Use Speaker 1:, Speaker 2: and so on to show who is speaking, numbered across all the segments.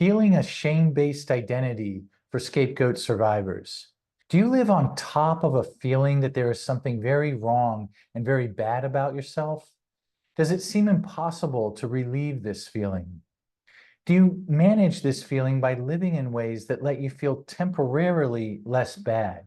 Speaker 1: Healing a shame-based identity for scapegoat survivors. Do you live on top of a feeling that there is something very wrong and very bad about yourself? Does it seem impossible to relieve this feeling? Do you manage this feeling by living in ways that let you feel temporarily less bad?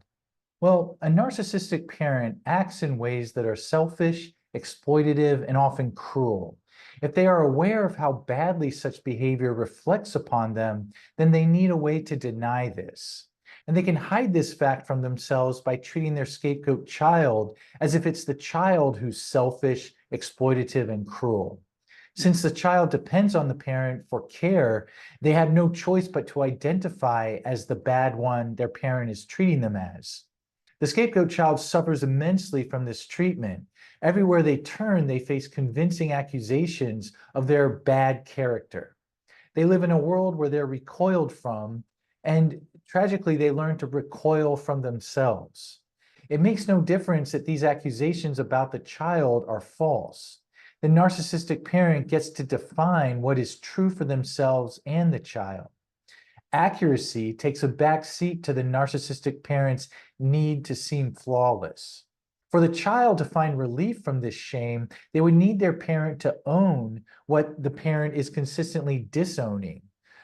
Speaker 1: Well, a narcissistic parent acts in ways that are selfish, exploitative, and often cruel. If they are aware of how badly such behavior reflects upon them, then they need a way to deny this. And they can hide this fact from themselves by treating their scapegoat child as if it's the child who's selfish, exploitative, and cruel. Since the child depends on the parent for care, they have no choice but to identify as the bad one their parent is treating them as. The scapegoat child suffers immensely from this treatment. Everywhere they turn, they face convincing accusations of their bad character. They live in a world where they're recoiled from, and tragically, they learn to recoil from themselves. It makes no difference that these accusations about the child are false. The narcissistic parent gets to define what is true for themselves and the child. Accuracy takes a back seat to the narcissistic parent's need to seem flawless. For the child to find relief from this shame, they would need their parent to own what the parent is consistently disowning.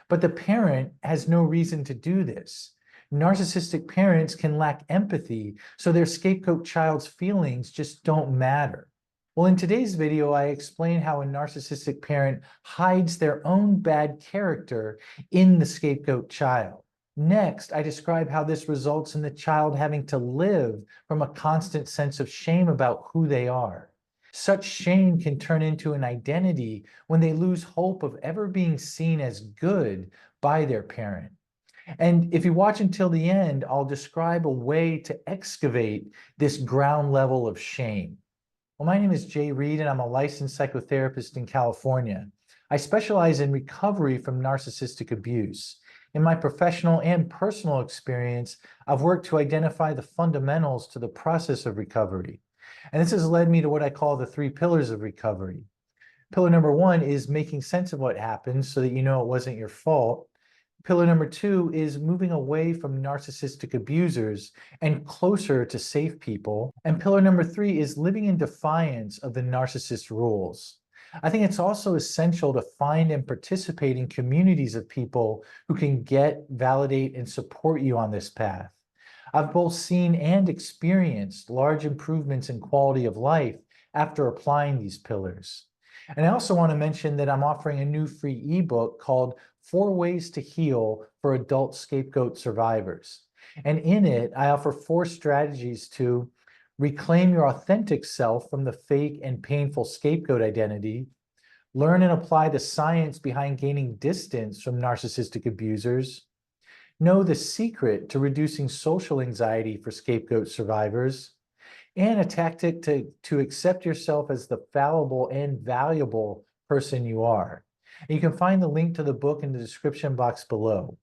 Speaker 1: But the parent has no reason to do this. Narcissistic parents can lack empathy, so their scapegoat child's feelings just don't matter. Well, in today's video, I explain how a narcissistic parent hides their own bad character in the scapegoat child. Next, I describe how this results in the child having to live from a constant sense of shame about who they are. Such shame can turn into an identity when they lose hope of ever being seen as good by their parent. And if you watch until the end, I'll describe a way to excavate this ground level of shame. Well, my name is Jay Reed, and I'm a licensed psychotherapist in California. I specialize in recovery from narcissistic abuse. In my professional and personal experience, I've worked to identify the fundamentals to the process of recovery. And this has led me to what I call the 3 pillars of recovery. Pillar number 1 is making sense of what happened so that you know it wasn't your fault. Pillar number 2 is moving away from narcissistic abusers and closer to safe people. And pillar number 3 is living in defiance of the narcissist rules. I think it's also essential to find and participate in communities of people who can get, validate, and support you on this path. I've both seen and experienced large improvements in quality of life after applying these pillars. And I also want to mention that I'm offering a new free ebook called 4 Ways to Heal for Adult Scapegoat Survivors. And in it, I offer 4 strategies to reclaim your authentic self from the fake and painful scapegoat identity, learn and apply the science behind gaining distance from narcissistic abusers, know the secret to reducing social anxiety for scapegoat survivors, and a tactic to accept yourself as the fallible and valuable person you are. And you can find the link to the book in the description box below.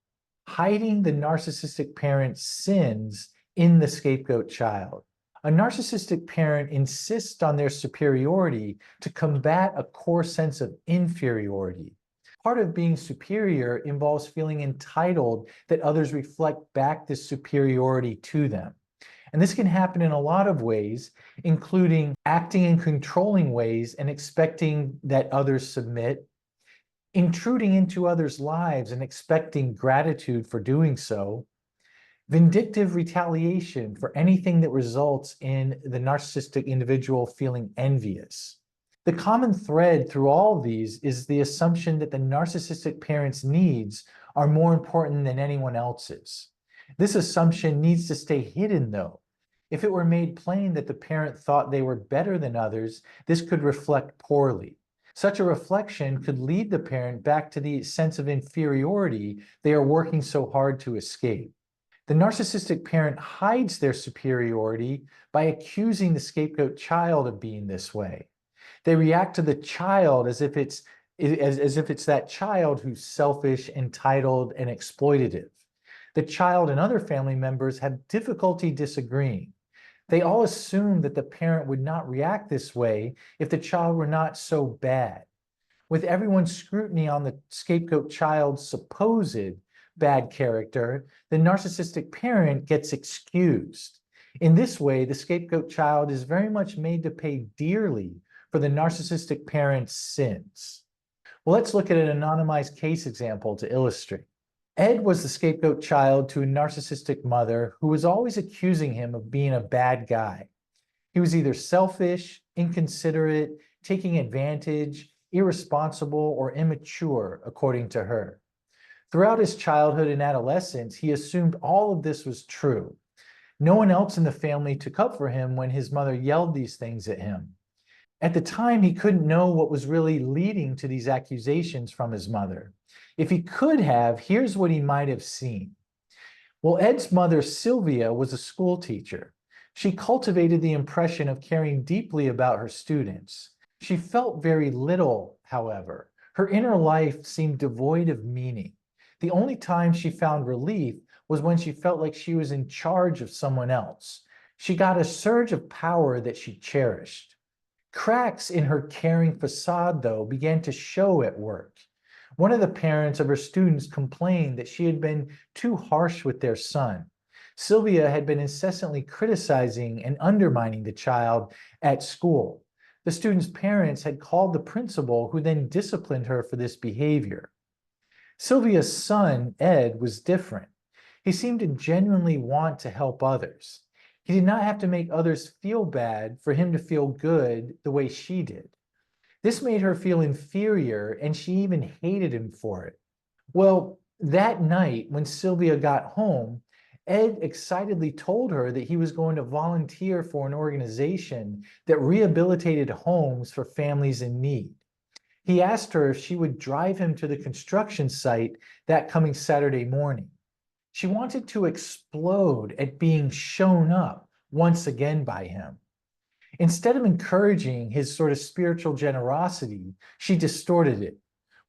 Speaker 1: Hiding the narcissistic parent's sins in the scapegoat child. A narcissistic parent insists on their superiority to combat a core sense of inferiority. Part of being superior involves feeling entitled that others reflect back this superiority to them. And this can happen in a lot of ways, including acting in controlling ways and expecting that others submit, intruding into others' lives and expecting gratitude for doing so, vindictive retaliation for anything that results in the narcissistic individual feeling envious. The common thread through all of these is the assumption that the narcissistic parent's needs are more important than anyone else's. This assumption needs to stay hidden, though. If it were made plain that the parent thought they were better than others, this could reflect poorly. Such a reflection could lead the parent back to the sense of inferiority they are working so hard to escape. The narcissistic parent hides their superiority by accusing the scapegoat child of being this way. They react to the child as if it's that child who's selfish, entitled, and exploitative. The child and other family members have difficulty disagreeing. They all assume that the parent would not react this way if the child were not so bad. With everyone's scrutiny on the scapegoat child's supposed bad character, the narcissistic parent gets excused. In this way, the scapegoat child is very much made to pay dearly for the narcissistic parent's sins. Well, let's look at an anonymized case example to illustrate. Ed was the scapegoat child to a narcissistic mother who was always accusing him of being a bad guy. He was either selfish, inconsiderate, taking advantage, irresponsible, or immature, according to her. Throughout his childhood and adolescence, he assumed all of this was true. No one else in the family took up for him when his mother yelled these things at him. At the time, he couldn't know what was really leading to these accusations from his mother. If he could have, here's what he might have seen. Well, Ed's mother, Sylvia, was a school teacher. She cultivated the impression of caring deeply about her students. She felt very little, however. Her inner life seemed devoid of meaning. The only time she found relief was when she felt like she was in charge of someone else. She got a surge of power that she cherished. Cracks in her caring facade, though, began to show at work. One of the parents of her students complained that she had been too harsh with their son. Sylvia had been incessantly criticizing and undermining the child at school. The student's parents had called the principal, who then disciplined her for this behavior. Sylvia's son, Ed, was different. He seemed to genuinely want to help others. He did not have to make others feel bad for him to feel good the way she did. This made her feel inferior, and she even hated him for it. Well, that night when Sylvia got home, Ed excitedly told her that he was going to volunteer for an organization that rehabilitated homes for families in need. He asked her if she would drive him to the construction site that coming Saturday morning. She wanted to explode at being shown up once again by him. Instead of encouraging his sort of spiritual generosity, she distorted it.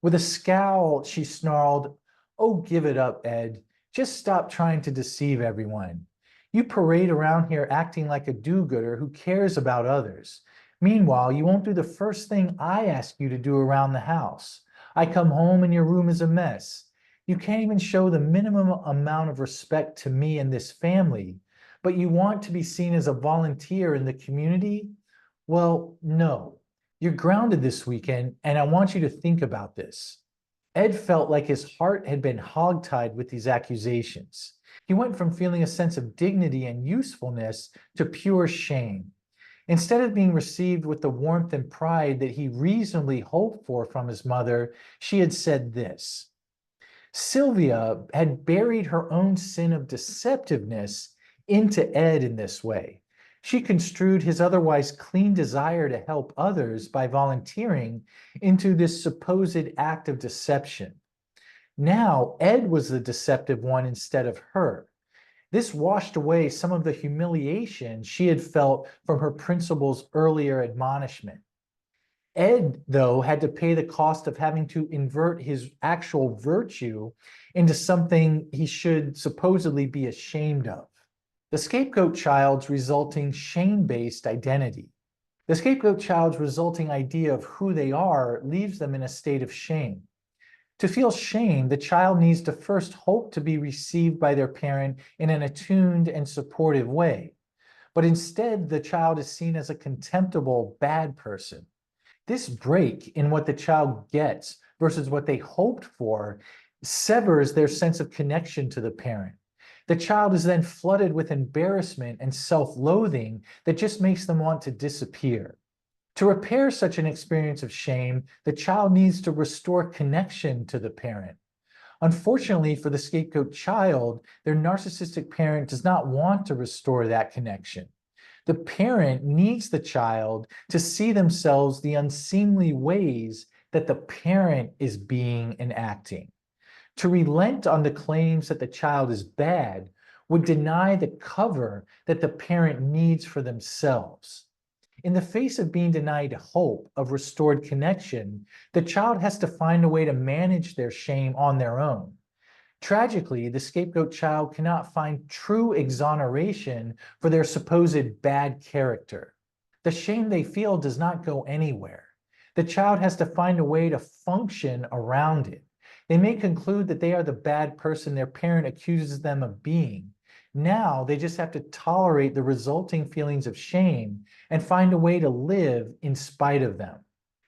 Speaker 1: With a scowl, she snarled, "Oh, give it up, Ed. Just stop trying to deceive everyone. You parade around here acting like a do-gooder who cares about others. Meanwhile, you won't do the first thing I ask you to do around the house. I come home and your room is a mess. You can't even show the minimum amount of respect to me and this family, but you want to be seen as a volunteer in the community? Well, no. You're grounded this weekend, and I want you to think about this." Ed felt like his heart had been hogtied with these accusations. He went from feeling a sense of dignity and usefulness to pure shame. Instead of being received with the warmth and pride that he reasonably hoped for from his mother, she had said this. Sylvia had buried her own sin of deceptiveness into Ed in this way. She construed his otherwise clean desire to help others by volunteering into this supposed act of deception. Now, Ed was the deceptive one instead of her. This washed away some of the humiliation she had felt from her principal's earlier admonishment. Ed, though, had to pay the cost of having to invert his actual virtue into something he should supposedly be ashamed of. The scapegoat child's resulting shame-based identity. The scapegoat child's resulting idea of who they are leaves them in a state of shame. To feel shame, the child needs to first hope to be received by their parent in an attuned and supportive way. But instead, the child is seen as a contemptible, bad person. This break in what the child gets versus what they hoped for severs their sense of connection to the parent. The child is then flooded with embarrassment and self-loathing that just makes them want to disappear. To repair such an experience of shame, the child needs to restore connection to the parent. Unfortunately for the scapegoat child, their narcissistic parent does not want to restore that connection. The parent needs the child to see themselves the unseemly ways that the parent is being and acting. To relent on the claims that the child is bad would deny the cover that the parent needs for themselves. In the face of being denied hope of restored connection, the child has to find a way to manage their shame on their own. Tragically, the scapegoat child cannot find true exoneration for their supposed bad character. The shame they feel does not go anywhere. The child has to find a way to function around it. They may conclude that they are the bad person their parent accuses them of being. Now they just have to tolerate the resulting feelings of shame and find a way to live in spite of them.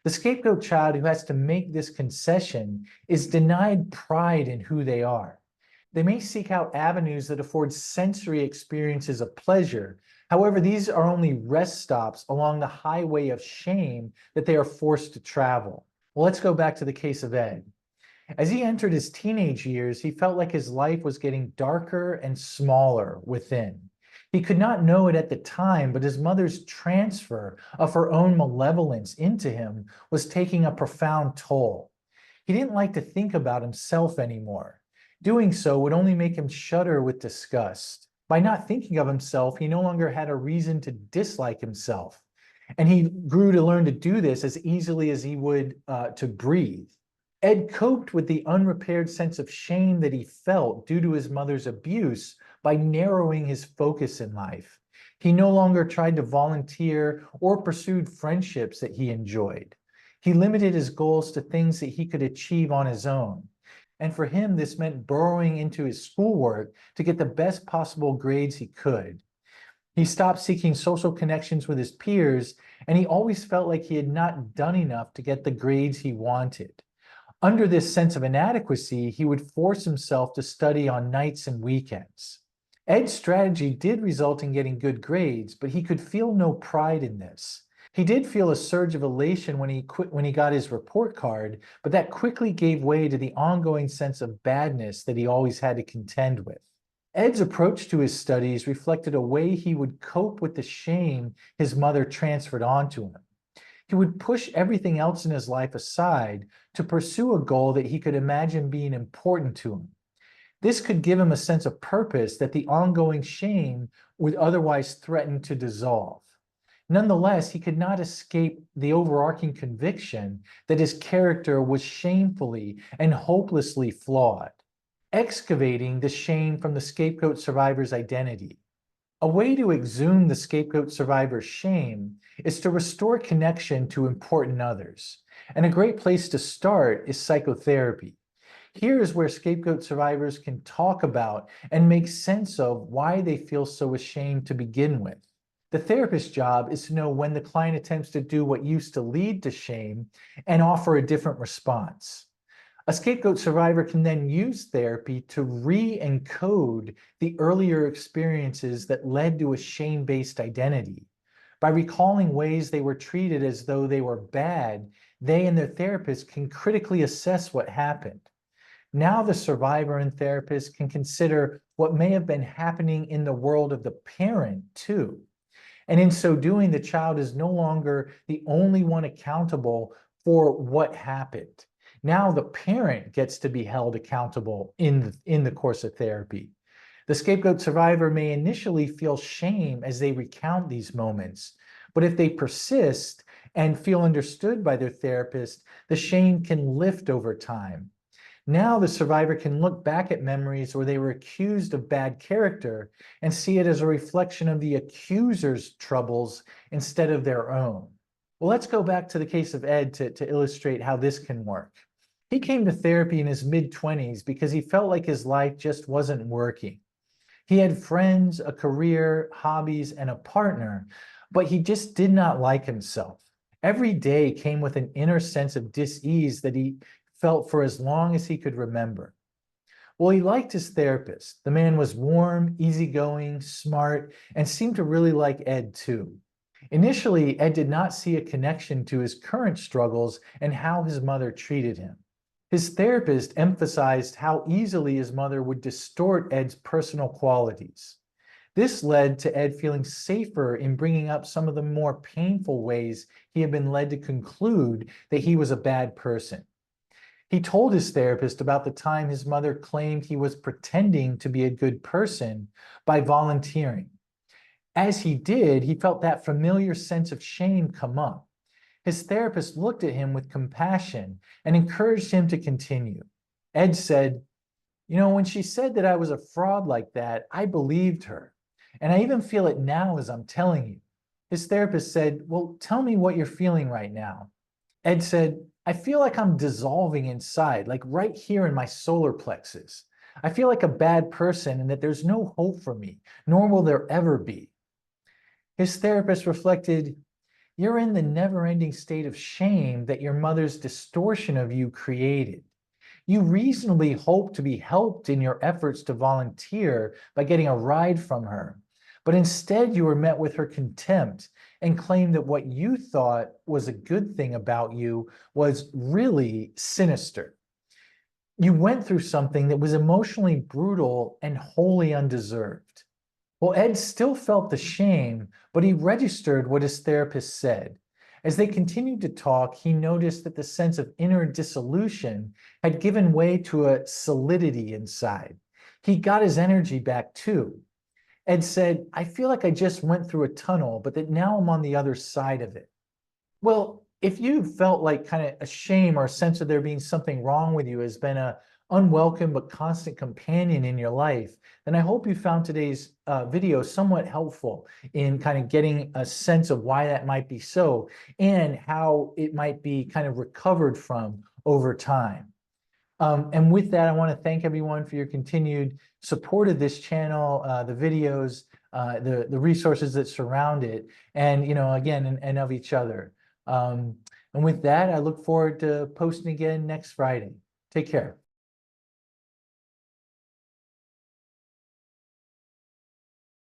Speaker 1: The scapegoat child who has to make this concession is denied pride in who they are. They may seek out avenues that afford sensory experiences of pleasure. However, these are only rest stops along the highway of shame that they are forced to travel. Well, let's go back to the case of Ed. As he entered his teenage years, he felt like his life was getting darker and smaller within. He could not know it at the time, but his mother's transfer of her own malevolence into him was taking a profound toll. He didn't like to think about himself anymore. Doing so would only make him shudder with disgust. By not thinking of himself, he no longer had a reason to dislike himself. And he grew to learn to do this as easily as he would to breathe. Ed coped with the unrepaired sense of shame that he felt due to his mother's abuse by narrowing his focus in life. He no longer tried to volunteer or pursued friendships that he enjoyed. He limited his goals to things that he could achieve on his own. And for him, this meant burrowing into his schoolwork to get the best possible grades he could. He stopped seeking social connections with his peers, and he always felt like he had not done enough to get the grades he wanted. Under this sense of inadequacy, he would force himself to study on nights and weekends. Ed's strategy did result in getting good grades, but he could feel no pride in this. He did feel a surge of elation when he got his report card, but that quickly gave way to the ongoing sense of badness that he always had to contend with. Ed's approach to his studies reflected a way he would cope with the shame his mother transferred onto him. He would push everything else in his life aside to pursue a goal that he could imagine being important to him. This could give him a sense of purpose that the ongoing shame would otherwise threaten to dissolve. Nonetheless, he could not escape the overarching conviction that his character was shamefully and hopelessly flawed. Excavating the shame from the scapegoat survivor's identity. A way to exhume the scapegoat survivor's shame is to restore connection to important others. And a great place to start is psychotherapy. Here is where scapegoat survivors can talk about and make sense of why they feel so ashamed to begin with. The therapist's job is to know when the client attempts to do what used to lead to shame and offer a different response. A scapegoat survivor can then use therapy to re-encode the earlier experiences that led to a shame-based identity. By recalling ways they were treated as though they were bad, they and their therapist can critically assess what happened. Now the survivor and therapist can consider what may have been happening in the world of the parent too. And in so doing, the child is no longer the only one accountable for what happened. Now the parent gets to be held accountable in the course of therapy. The scapegoat survivor may initially feel shame as they recount these moments, but if they persist and feel understood by their therapist, the shame can lift over time. Now the survivor can look back at memories where they were accused of bad character and see it as a reflection of the accuser's troubles instead of their own. Well, let's go back to the case of Ed to illustrate how this can work. He came to therapy in his mid-20s because he felt like his life just wasn't working. He had friends, a career, hobbies, and a partner, but he just did not like himself. Every day came with an inner sense of dis-ease that he felt for as long as he could remember. Well, he liked his therapist. The man was warm, easygoing, smart, and seemed to really like Ed too. Initially, Ed did not see a connection to his current struggles and how his mother treated him. His therapist emphasized how easily his mother would distort Ed's personal qualities. This led to Ed feeling safer in bringing up some of the more painful ways he had been led to conclude that he was a bad person. He told his therapist about the time his mother claimed he was pretending to be a good person by volunteering. As he did, he felt that familiar sense of shame come up. His therapist looked at him with compassion and encouraged him to continue. Ed said, "You know, when she said that I was a fraud like that, I believed her. And I even feel it now as I'm telling you." His therapist said, "Well, tell me what you're feeling right now." Ed said, I feel like I'm dissolving inside, like right here in my solar plexus. I feel like a bad person and that there's no hope for me, nor will there ever be. His therapist reflected, you're in the never-ending state of shame that your mother's distortion of you created. You reasonably hope to be helped in your efforts to volunteer by getting a ride from her, but instead you were met with her contempt and claimed that what you thought was a good thing about you was really sinister. You went through something that was emotionally brutal and wholly undeserved. Well, Ed still felt the shame, but he registered what his therapist said. As they continued to talk, he noticed that the sense of inner dissolution had given way to a solidity inside. He got his energy back too. Ed said, I feel like I just went through a tunnel, but that now I'm on the other side of it. Well, if you felt like kind of a shame or a sense of there being something wrong with you has been a unwelcome but constant companion in your life, then I hope you found today's video somewhat helpful in kind of getting a sense of why that might be so and how it might be kind of recovered from over time. And with that, I want to thank everyone for your continued support of this channel, the videos, the resources that surround it, and again, and of each other. And with that, I look forward to posting again next Friday. Take care.